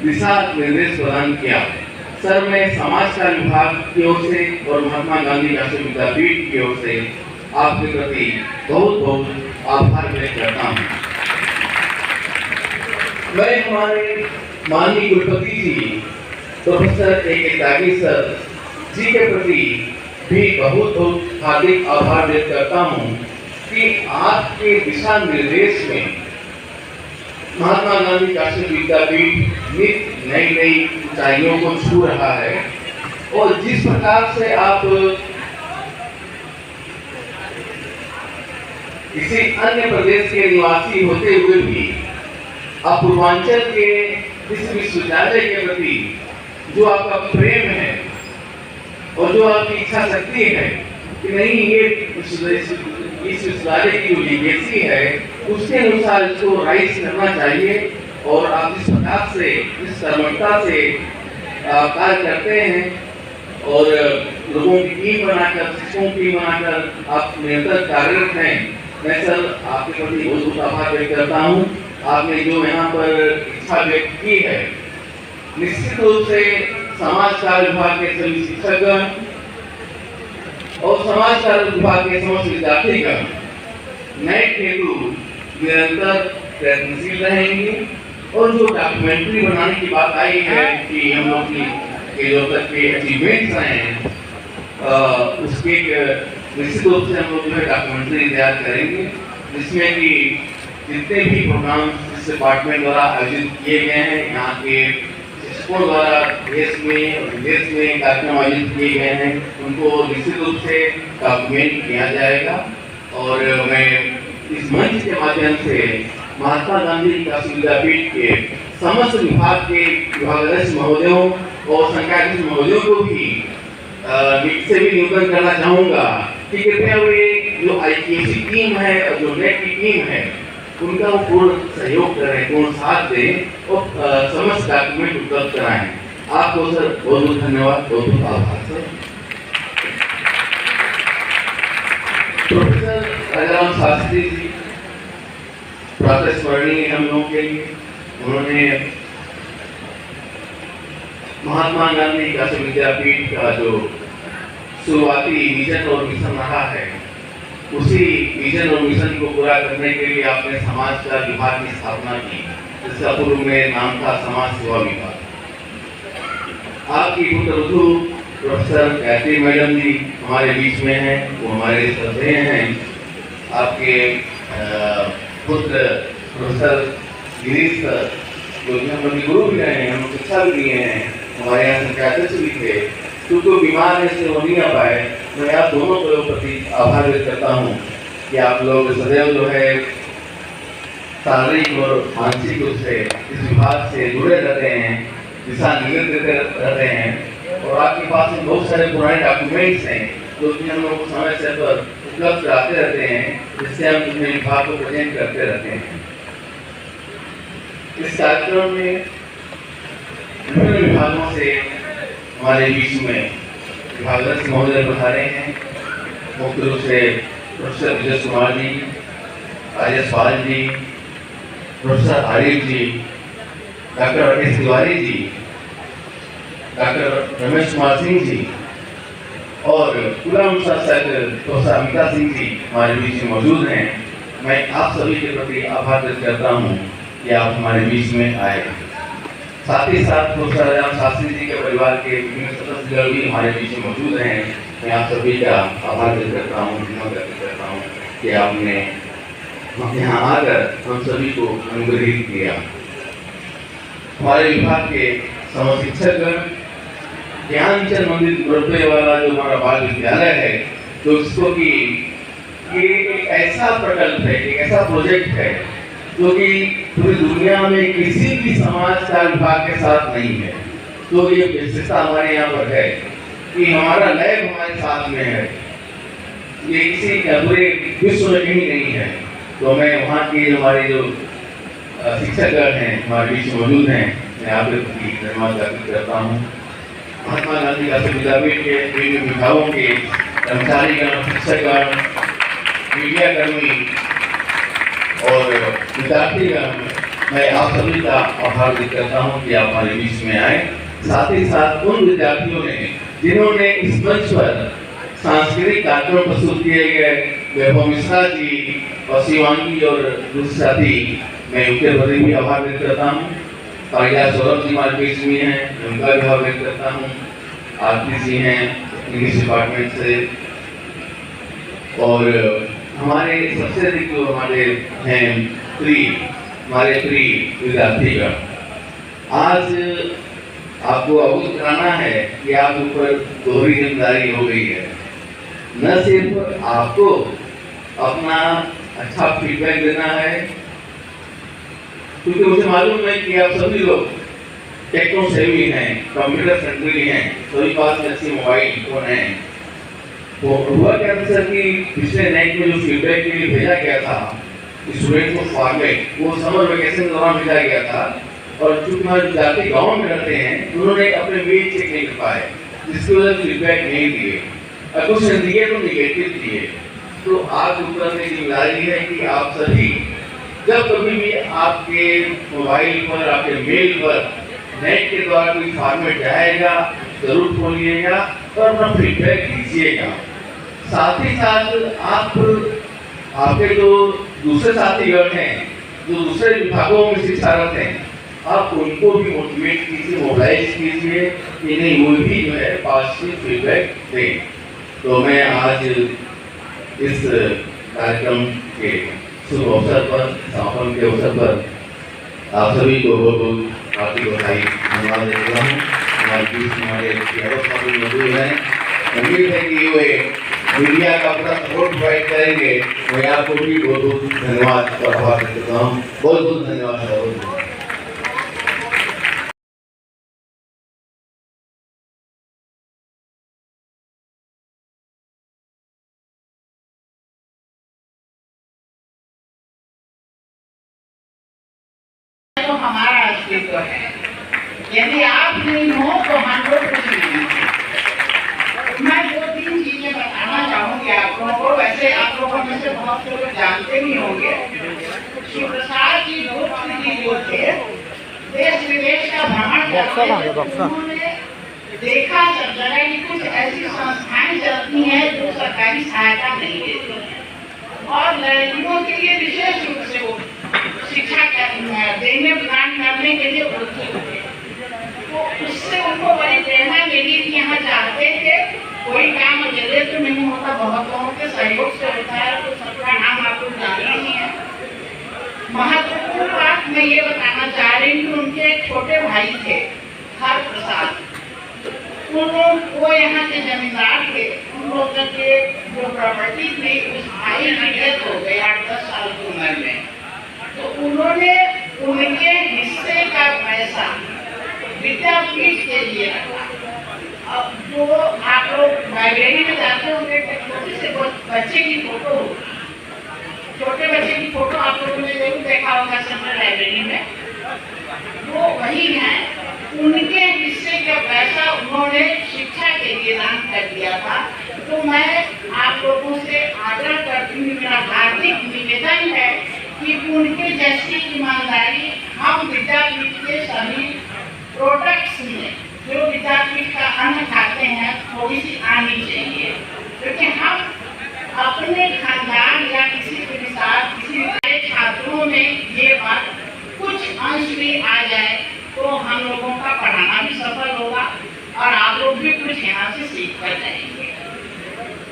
दिशा निर्देश प्रदान किया। सर, मैं समाज कार्य विभाग की ओर से और महात्मा गांधी राष्ट्रीय विद्यापीठ की ओर से आपके प्रति बहुत बहुत आभार व्यक्त करता हूँ। मैं हमारे माननीय कुलपति जी प्रोफेसर A.K. त्यागी सर जी के प्रति भी बहुत बहुत हार्दिक आभार व्यक्त करता हूँ कि आपके दिशा निर्देश में महात्मा गांधी राष्ट्रीय विद्यापीठ नित नई नई ऊंचाइयों को छू रहा है और जिस प्रकार से आप किसी अन्य प्रदेश के निवासी होते हुए भी आप पूर्वांचल के इस विश्वविद्यालय के प्रति जो आपका प्रेम है और जो आपकी इच्छा शक्ति है कि नहीं ये इस विश्वविद्यालय की जो लीगेसी है उसके अनुसार इसको राइज करना चाहिए और आप इस प्रकार से इस कर्मठता से कार्य करते हैं और लोगों की टीम बनाकर, शिक्षकों की टीम बनाकर आप निरंतर कार्यरत हैं। मैं सर आपके प्रति बहुत बहुत आभार व्यक्त करता हूँ। आपने जो यहाँ पर इच्छा व्यक्त की है, निश्चित रूप से समाज कार्य विभाग के सभी शिक्षकगण और समाज कार्य विभाग के समस्त विद्यार्थीगण नए हेतु निरंतर प्रयत्नशील रहेंगे और जो डॉक्यूमेंट्री बनाने की बात आई है कि हम लोग की जो तक के अचीवमेंट्स हैं उसके निश्चित रूप से हम लोग जो है डॉक्यूमेंट्री तैयार करेंगे जिसमें कि जितने भी प्रोग्राम इस डिपार्टमेंट द्वारा आयोजित किए गए हैं, यहाँ के शिक्षकों द्वारा देश में और विदेश में कार्यक्रम आयोजित किए गए हैं, उनको निश्चित रूप से डॉक्यूमेंट किया जाएगा। और मैं इस मंच के माध्यम से महात्मा गांधी राष्ट्रीय विद्यापीठ के समस्त विभाग के विभागाध्यक्ष महोदयों और संकायध्यक्ष महोदयों को भी से भी निवेदन करना चाहूँगा कि कृपया वे जो IPSC टीम है और जो नेट की टीम है उनका वो पूर्ण सहयोग करें, पूर्ण साथ दें और समस्त डॉक्यूमेंट उपलब्ध कराएं। आपको सर बहुत बहुत धन्यवाद, बहुत बहुत आभार सर। प्रोफेसर राजाराम शास्त्री जी प्रातःस्मरणीय हम लोगों के लिए, उन्होंने महात्मा गांधी राष्ट्रीय विद्यापीठ का जो शुरुआती विजन और मिशन रहा है उसी विजन और मिशन को पूरा करने के लिए आपने समाज का विभाग की स्थापना की, जिसका पूर्व में नाम था समाज सेवा विभाग। आपकी पुत्रवधू प्रोफेसर गायत्री मैडम जी हमारे बीच में हैं, वो हमारे श्रद्धेय हैं। आपके पुत्र प्रोफेसर गिरीश सर जो कि हम लोग गुरु भी रहे हैं, हम शिक्षा भी दिए हैं, हमारे यहाँ संकायध्यक्ष भी थे, क्योंकि बीमार है इसलिए वो नहीं आ पाए। मैं आप दोनों को प्रति आभार व्यक्त करता हूँ कि आप लोग सदैव जो है शारीरिक और मानसिक रूप से इस विभाग से जुड़े रहते हैं, दिशा निर्देश देते रहते हैं और आपके पास में बहुत सारे पुराने डॉक्यूमेंट्स हैं जो कि हम लोग समय से पर उपलब्ध कराते रहते हैं, जिससे हम अपने विभाग को प्रेजेंट करते रहते हैं। इस कार्यक्रम में विभिन्न विभागों से हमारे बीच में विभागाध्यक्ष महोदय पधारे हैं, मुख्य रूप से प्रोफेसर विजय कुमार जी, राजेश पाल जी, प्रोफेसर आरिफ जी, डॉक्टर राकेश तिवारी जी, डॉक्टर रमेश कुमार सिंह जी और कुलम शासक प्रोफेसर अमिता सिंह जी हमारे बीच में मौजूद हैं। मैं आप सभी के प्रति आभार व्यक्त करता हूँ कि आप हमारे बीच में आए। साथ ही साथ प्रोफेसर राजाराम शास्त्री जी के परिवार के विभिन्न सदस्यगण भी हमारे बीच में मौजूद हैं। मैं आप सभी का आभार व्यक्त करता हूँ, धन्यवाद व्यक्त करता हूँ कि आपने यहाँ आकर हम सभी को अनुग्रहित किया। हमारे विभाग के समस्त शिक्षकगण, ध्यानचंद मंदिर गुरुद्वारे वाला जो हमारा बाल विद्यालय है, तो इसको कि ये एक ऐसा प्रकल्प है, एक ऐसा प्रोजेक्ट है जो कि पूरी दुनिया में किसी भी समाज कार्य विभाग के साथ नहीं है। तो ये विशेषता हमारे यहाँ पर है कि हमारा लैब हमारे साथ में है, ये किसी पूरे विश्व में कहीं नहीं है। तो मैं वहाँ के हमारे जो शिक्षकगण हैं हमारे बीच मौजूद हैं, मैं आपके प्रति धन्यवाद व्यक्त करता हूँ। महात्मा गांधी राष्ट्रीय विद्यापीठ के विभिन्न विभागों के कर्मचारीगण, शिक्षकगण, मीडिया कर्मी और विद्यार्थीगण मैं आप सभी का आभार व्यक्त करता हूँ कि आप हमारे बीच में आए। साथ ही साथ उन विद्यार्थियों ने जिन्होंने इस मंच पर सांस्कृतिक कार्यक्रम प्रस्तुत किए गए, वैभव मिश्रा जी और शिवांगी और दूसरे साथी, मैं उनके प्रति भी आभार व्यक्त करता हूँ। कालिदास सौरभ जी हमारे बीच में हैं, मैं उनका भी आभार व्यक्त करता हूँ। आरती जी हैं इंग्लिश डिपार्टमेंट से, और हमारे सबसे अधिक जो हमारे हैं हमारे प्रिय विद्यार्थीगण, आज आपको अवगत कराना है कि आप ऊपर दोहरी जिम्मेदारी हो गई है। न सिर्फ आपको अपना अच्छा फीडबैक देना है, क्योंकि मुझे मालूम है कि आप सभी लोग टेक्नो सेवी हैं, कंप्यूटर फ्रेंडली हैं, सभी पास में अच्छे मोबाइल फोन हैं। तो हुआ क्या था सर कि पिछले नाइट में जो फीडबैक के लिए भेजा गया था स्टूडेंट को फॉर्मेट, वो समर वेकेशन के दौरान भेजा गया था, और चूंकि हमारे विद्यार्थी गाँव में रहते हैं, उन्होंने अपने मेल चेक नहीं कर पाए, जिसकी वजह से फीडबैक नहीं दिए, और कुछ दिए तो निगेटिव दिए। तो आज ऊपर में जिम्मेदारी है कि आप सभी जब कभी भी आपके मोबाइल पर, आपके मेल पर नेट के द्वारा कोई फॉर्मेट जाएगा, जरूर खोलिएगा और अपना फीडबैक दीजिएगा। साथ ही साथ आपके जो दूसरे साथीगण हैं, जो दूसरे विभागों में शिक्षारत हैं, आप उनको भी मोटिवेट कीजिए, मोबिलाइज कीजिए कि नहीं, वो भी जो है पॉजिटिव फीडबैक दें। तो मैं आज इस कार्यक्रम के शुभ अवसर पर, समापन के अवसर पर आप सभी को बहुत बहुत हार्दिक बधाई धन्यवाद देता हूँ। हमारे बीच में हमारे मौजूद हैं, उम्मीद है कि वे मीडिया का पूरा सपोर्ट प्रोवाइड करेंगे। मैं आपको भी बहुत बहुत धन्यवाद और आभार देता हूँ। बहुत बहुत धन्यवाद। तो हमारा अस्तित्व है, यदि आप नहीं हो तो हम लोग कुछ नहीं हैं। मैं 2-3 चीजें बताना चाहूंगी आप लोगों को। वैसे आप लोगों में से बहुत से लोग जानते नहीं होंगे, शिव प्रसाद जी जो थे, देश विदेश का भ्रमण करते थे। उन्होंने देखा सब जगह कि कुछ ऐसी संस्थाएं चलती हैं जो सरकारी सहायता नहीं देती हैं, और लड़कियों के लिए विशेष रूप से वो शिक्षा देने प्रदान करने के लिए उत्सुक थे। तो उससे उनको बड़ी प्रेरणा मिली कि यहाँ जाते थे, कोई काम अकेले तो नहीं होता, बहुत लोगों के सहयोग से होता है, तो सबका नाम आप लोग जानते ही हैं। महत्वपूर्ण बात मैं ये बताना चाह रही हूँ कि उनके एक छोटे भाई थे, हर प्रसाद, वो यहाँ के जमींदार थे। उन लोगों के जो प्रॉपर्टी थी, उस भाई की डेथ हो गई 8-10 साल की उम्र में। तो उन्होंने उनके हिस्से का पैसा विद्यापीठ के लिए रखा। अब जो आप लोग लाइब्रेरी में जाते होंगे, छोटे से बच्चे की फोटो, छोटे बच्चे की फोटो आप लोगों ने जरूर देखा होगा सेंट्रल लाइब्रेरी में, वो वही है। उनके हिस्से का पैसा उन्होंने शिक्षा के लिए दान कर दिया था। तो मैं आप लोगों से आग्रह करती हूँ, मेरा हार्दिक निवेदन है कि उनके जैसी ईमानदारी हम विद्यापीठ के सभी प्रोडक्ट्स में, जो विद्यापीठ का अन्न खाते हैं, थोड़ी सी आनी चाहिए। क्योंकि हम अपने खानदान या किसी के साथ किसी छात्रों में ये बात कुछ अंश भी आ जाए, तो हम लोगों का पढ़ाना भी सफल होगा और आप लोग भी कुछ यहाँ से सीख कर जाएंगे।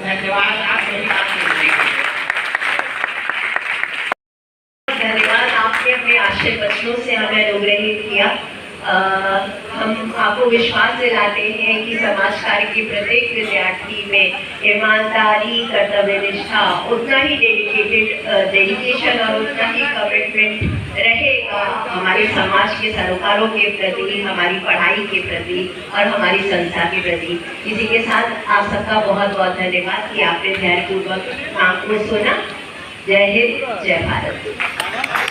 धन्यवाद। आप मेरी बात सुनिए। धन्यवाद, आपने अपने आश्चर्य वचनों से हमें अनुग्रहित किया। हम आपको विश्वास दिलाते हैं कि समाज कार्य के प्रत्येक विद्यार्थी में ईमानदारी, कर्तव्य निष्ठा, उतना ही डेडिकेशन और उतना ही कमिटमेंट रहेगा हमारे समाज के सरोकारों के प्रति, हमारी पढ़ाई के प्रति और हमारी संस्था के प्रति। इसी के साथ आप सबका बहुत बहुत धन्यवाद कि आपने धैर्यपूर्वक नाम को सुना। जय हिंद, जय भारत।